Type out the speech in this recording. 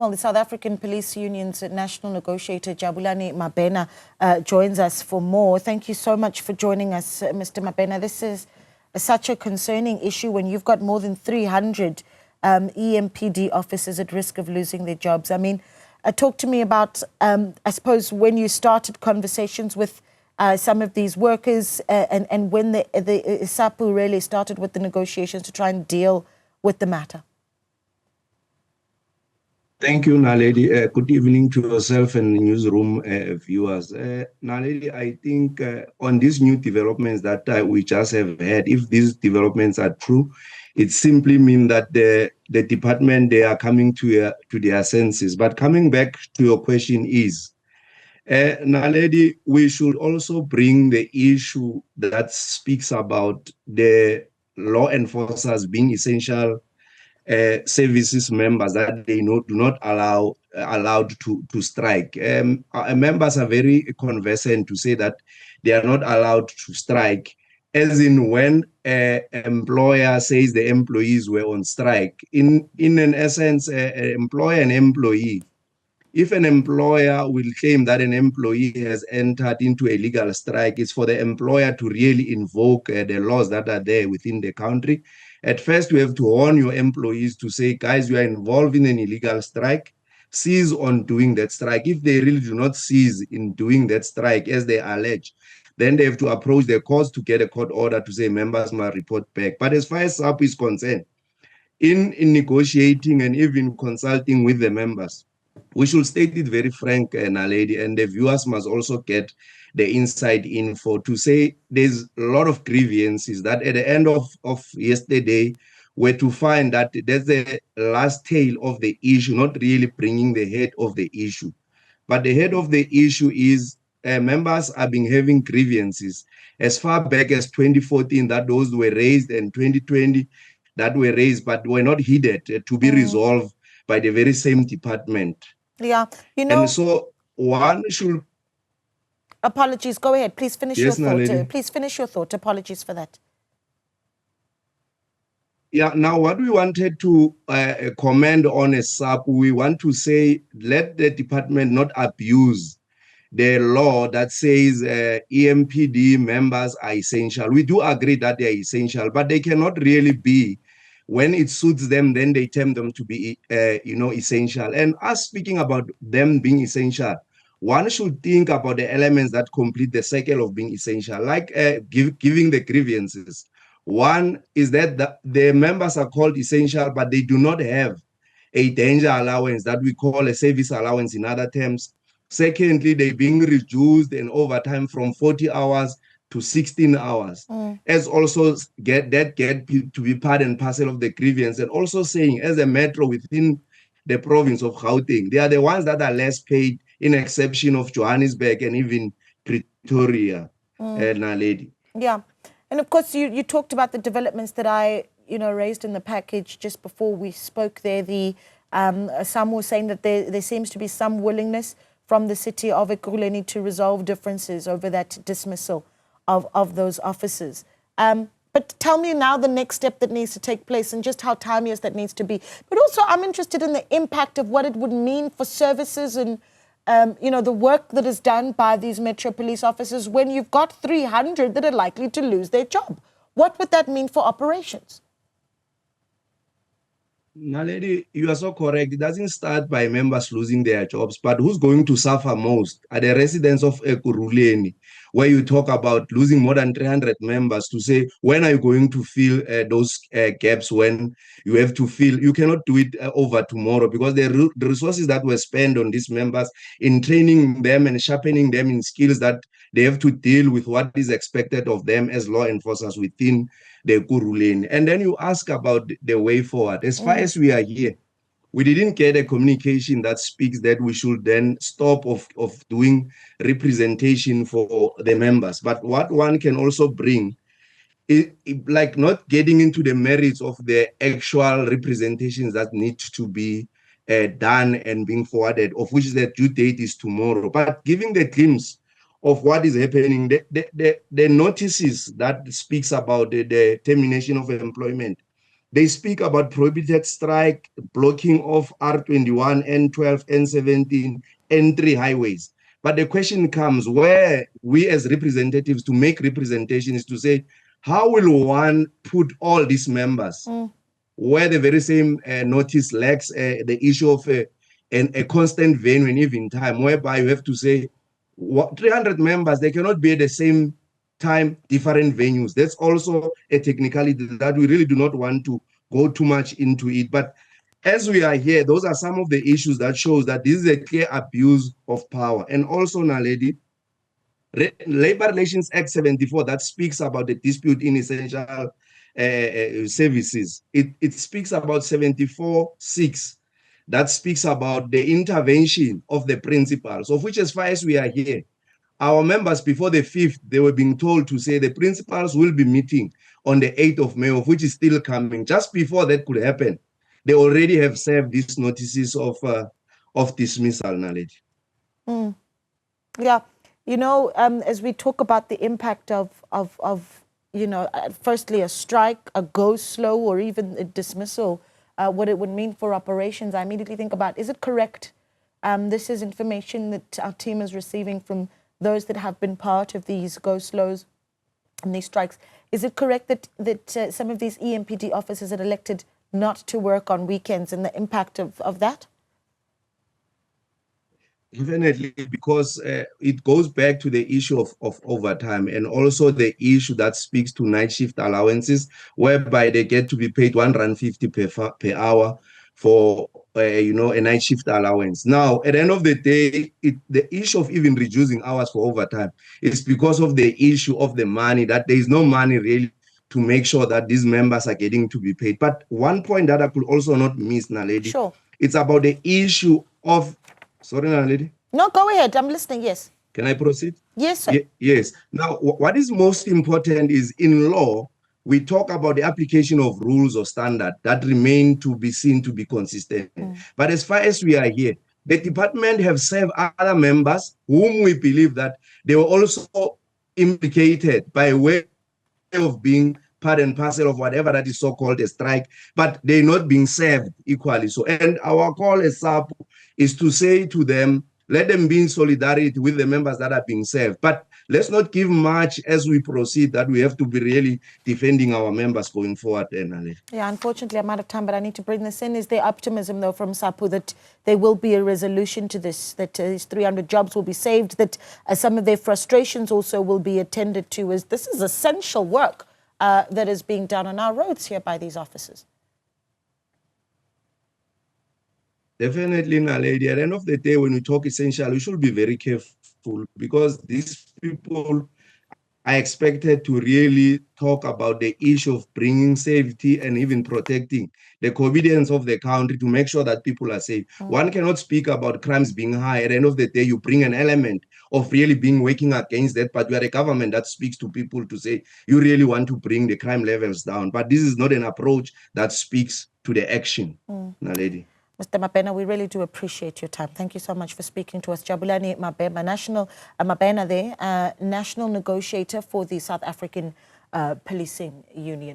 Well, the South African Police Union's national negotiator, Jabulani Mabena, joins us for more. Thank you so much for joining us, Mr. Mabena. This is such a concerning issue when you've got more than 300 EMPD officers at risk of losing their jobs. I mean, talk to me about, I suppose, when you started conversations with some of these workers and when the Sapu really started with the negotiations to try and deal with the matter. Thank you, Naledi. Good evening to yourself and newsroom viewers. Naledi, I think on these new developments that we just have had, if these developments are true, it simply means that the department, they are coming to their senses. But coming back to your question is, Naledi, we should also bring the issue that speaks about the law enforcers being essential services members that they do not allowed to strike. Our members are very conversant to say that they are not allowed to strike, as in when an employer says the employees were on strike. In an essence, employer and employee. If an employer will claim that an employee has entered into a legal strike, it's for the employer to really invoke the laws that are there within the country. At first, you have to warn your employees to say, guys, you are involved in an illegal strike, cease on doing that strike. If they really do not cease in doing that strike, as they allege, then they have to approach the courts to get a court order to say members must report back. But as far as Sapu is concerned, in negotiating and even consulting with the members, we should state it very frank, Naledi, and the viewers must also get the inside info to say there's a lot of grievances that at the end of yesterday were to find that there's the last tail of the issue, not really bringing the head of the issue. But the head of the issue is members have been having grievances as far back as 2014 that those were raised, and 2020 that were raised but were not heeded to be resolved by the very same department. Yeah, you know. And so one should... Apologies, go ahead. Please finish your thought. Naledi. Please finish your thought. Apologies for that. Yeah, now what we wanted to comment on as Sapu, we want to say, let the department not abuse the law that says EMPD members are essential. We do agree that they are essential, but they cannot really be. When it suits them, then they term them to be, essential. And us speaking about them being essential, one should think about the elements that complete the cycle of being essential, like giving the grievances. One is that the members are called essential, but they do not have a danger allowance that we call a service allowance in other terms. Secondly, they're being reduced in overtime from 40 hours to 16 hours, as also get to be part and parcel of the grievance, and also saying as a metro within the province of Gauteng, they are the ones that are less paid, in exception of Johannesburg and even Pretoria, Naledi. Yeah, and of course you talked about the developments that I raised in the package just before we spoke there. Some were saying that there seems to be some willingness from the City of Ekurhuleni to resolve differences over that dismissal of those officers. But tell me now the next step that needs to take place and just how timeous that needs to be. But also I'm interested in the impact of what it would mean for services and, the work that is done by these Metro Police officers when you've got 300 that are likely to lose their job. What would that mean for operations? Naledi, you are so correct. It doesn't start by members losing their jobs, but who's going to suffer most are the residents of Ekurhuleni, where you talk about losing more than 300 members, to say, when are you going to fill those gaps when you have to fill? You cannot do it over tomorrow, because the resources that were spent on these members in training them and sharpening them in skills that they have to deal with what is expected of them as law enforcers within the Ekurhuleni. And then you ask about the way forward. As far as we are here, we didn't get a communication that speaks that we should then stop of doing representation for the members. But what one can also bring is like not getting into the merits of the actual representations that need to be done and being forwarded, of which the due date is tomorrow, but giving the glimpse of what is happening, the notices that speaks about the termination of employment, They speak about prohibited strike, blocking of R21, N12, N17, N3 highways. But the question comes where we as representatives to make representation is to say, how will one put all these members where the very same notice lacks the issue of a constant venue and even time, whereby you have to say 300 members, they cannot be at the same time, different venues. That's also a technicality that we really do not want to go too much into it. But as we are here, those are some of the issues that shows that this is a clear abuse of power. And also, Naledi, Labor Relations Act 74 that speaks about the dispute in essential services. It speaks about 74(6) that speaks about the intervention of the principals, of which as far as we are here, our members before the 5th, they were being told to say the principals will be meeting on the 8th of May, of which is still coming. Just before that could happen, they already have served these notices of dismissal, knowledge. Yeah, you know, as we talk about the impact of you know, firstly a strike, a go slow, or even a dismissal, what it would mean for operations, I immediately think about, is it correct? This is information that our team is receiving from those that have been part of these go slows and these strikes. Is it correct that some of these EMPD officers are elected not to work on weekends, and the impact of that? Definitely, because it goes back to the issue of overtime, and also the issue that speaks to night shift allowances, whereby they get to be paid R150 per hour for you know, a night shift allowance. Now, at the end of the day, the issue of even reducing hours for overtime is because of the issue of the money, that there is no money really to make sure that these members are getting to be paid. But one point that I could also not miss, Naledi, Sure. it's about the issue of, sorry, Naledi. No, go ahead. I'm listening. Yes. Can I proceed? Yes, sir. Yes. Now, what is most important is in law, we talk about the application of rules or standard that remain to be seen to be consistent. But as far as we are here, the department have served other members whom we believe that they were also implicated by way of being part and parcel of whatever that is so-called a strike, but they're not being served equally. So, and our call as Sapu is to say to them, let them be in solidarity with the members that are being served. But let's not give much as we proceed that we have to be really defending our members going forward. Yeah, unfortunately, I'm out of time, but I need to bring this in. Is there optimism, though, from Sapu that there will be a resolution to this, that these 300 jobs will be saved, that some of their frustrations also will be attended to, as this is essential work that is being done on our roads here by these officers? Definitely, Naledi. At the end of the day, when we talk essential, we should be very careful, because these people are expected to really talk about the issue of bringing safety and even protecting the convenience of the country to make sure that people are safe. One cannot speak about crimes being high. At the end of the day, you bring an element of really being working against that, but you are a government that speaks to people to say you really want to bring the crime levels down. But this is not an approach that speaks to the action, Naledi. Mr. Mabena, we really do appreciate your time. Thank you so much for speaking to us. Jabulani Mabena, national negotiator for the South African Policing Union.